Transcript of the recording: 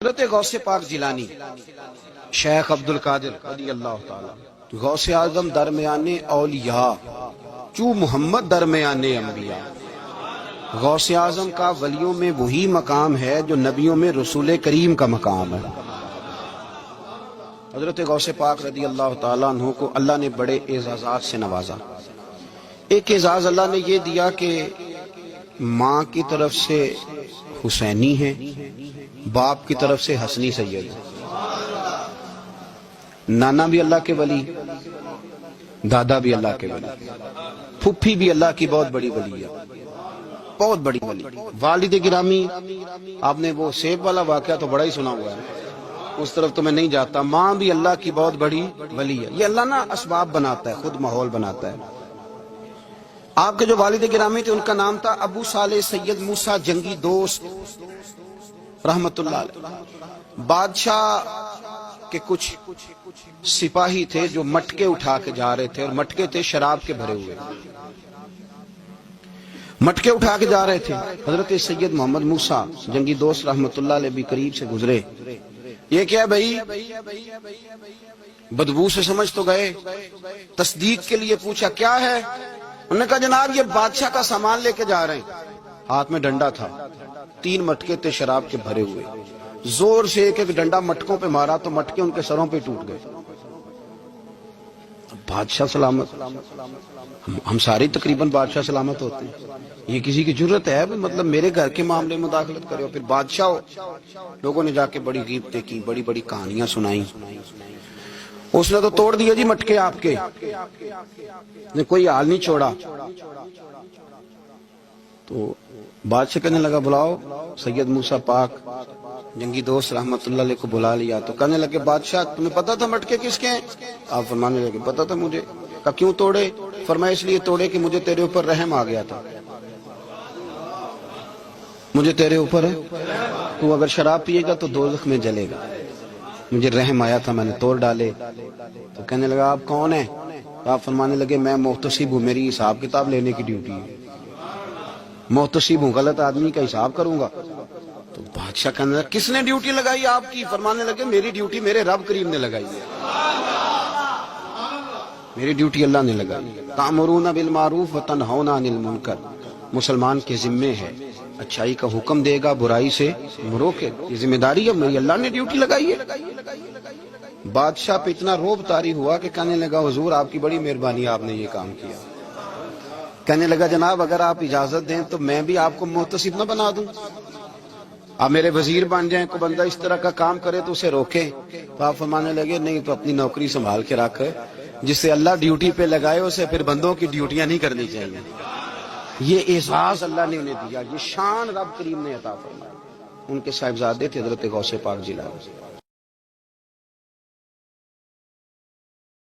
حضرت غوث پاک جیلانی شیخ عبد القادر رضی اللہ تعالی، غوث اعظم درمیان اولیاء چو محمد درمیان انبیاء۔ غوث اعظم کا ولیوں میں وہی مقام ہے جو نبیوں میں رسول کریم کا مقام ہے۔ حضرت غوث پاک رضی اللہ تعالیٰ عنہ کو اللہ نے بڑے اعزازات سے نوازا۔ ایک اعزاز اللہ نے یہ دیا کہ ماں کی طرف سے حسینی ہے، باپ کی طرف سے حسنی سید ہے۔ نانا بھی اللہ کے ولی، دادا بھی اللہ کے ولی، پھپھی بھی اللہ کی بہت بڑی ولی ہے، بہت بڑی ولی۔ والد گرامی، آپ نے وہ سیب والا واقعہ تو بڑا ہی سنا ہوا ہے، اس طرف تو میں نہیں جاتا۔ ماں بھی اللہ کی بہت بڑی ولی ہے۔ یہ اللہ نا اسباب بناتا ہے، خود ماحول بناتا ہے۔ آپ کے جو والد گرامی تھے ان کا نام تھا ابو صالح سید موسیٰ جنگی دوست رحمت اللہ علیہ۔ بادشاہ کے کچھ سپاہی تھے جو مٹکے اٹھا کے جا رہے تھے، اور مٹکے تھے شراب کے بھرے ہوئے، مٹکے اٹھا کے جا رہے تھے۔ حضرت سید محمد موسیٰ جنگی دوست رحمت اللہ علیہ بھی قریب سے گزرے۔ یہ کیا بھائی؟ بدبو سے سمجھ تو گئے، تصدیق کے لیے پوچھا کیا ہے؟ انہوں نے کہا جناب یہ بادشاہ کا سامان لے کے جا رہے ہیں۔ ہاتھ میں ڈنڈا تھا، 3 مٹکے تھے شراب کے بھرے ہوئے، زور سے ایک ایک ڈنڈا مٹکوں پہ مارا تو مٹکے ان کے سروں پہ ٹوٹ گئے۔ بادشاہ سلامت، ہم سارے تقریباً بادشاہ سلامت ہوتے ہیں، یہ کسی کی جرت ہے مطلب میرے گھر کے معاملے میں مداخلت کرے؟ پھر بادشاہ ہو۔ لوگوں نے جا کے بڑی غیبتیں کی، بڑی بڑی کہانیاں سنائیں۔ اس نے تو توڑ دیا جی مٹکے آپ کے، نے کوئی حال نہیں چھوڑا۔ تو بادشاہ کہنے لگا بلاؤ سید موسیٰ پاک جنگی دوست رحمت اللہ علیہ کو بلا لیا۔ تو کہنے لگے بادشاہ تمہیں پتا تھا مٹکے کس کے ہیں؟ آپ فرمانے لگے پتا تھا مجھے۔ کہا کیوں توڑے؟ فرمایا اس لیے توڑے کہ مجھے تیرے اوپر رحم آ گیا تھا، مجھے تیرے اوپر ہے، تو اگر شراب پیے گا تو دوزخ میں جلے گا، مجھے رحم آیا تھا، میں نے توڑ ڈالے۔ تو کہنے لگا آپ کون ہیں؟ آپ فرمانے لگے میں محتسب ہوں، میری حساب کتاب لینے کی ڈیوٹی ہے، محتسب ہوں، غلط آدمی کا حساب کروں گا۔ تو بادشاہ کہنے لگا کس نے ڈیوٹی لگائی آپ کی؟ فرمانے لگے میری ڈیوٹی میرے رب کریم نے لگائی ہے، میری ڈیوٹی اللہ نے لگائی۔ تأمرون بالمعروف وتنہون عن المنکر، مسلمان کے ذمے ہے اچھائی کا حکم دے گا، برائی سے روکے گا، یہ ذمہ داری ہے میری، اللہ نے ڈیوٹی لگائی ہے۔ بادشاہ پہ اتنا روب طاری ہوا کہ کہنے لگا حضور آپ کی بڑی مہربانی، آپ نے یہ کام کیا۔ کہنے لگا جناب اگر آپ اجازت دیں تو میں بھی آپ کو محتسب نہ بنا دوں، آپ میرے وزیر بن جائیں، کوئی بندہ اس طرح کا کام کرے تو اسے روکیں۔ تو آپ فرمانے لگے نہیں، تو اپنی نوکری سنبھال کے رکھ، جسے اللہ ڈیوٹی پہ لگائے اسے پھر بندوں کی ڈیوٹیاں نہیں کرنی چاہیے۔ یہ اعزاز اللہ نے انہیں دیا، یہ شان رب کریم نے عطا فرمائی۔ ان کے صاحبزادے تھے حضرت غوث پاک جیلانی۔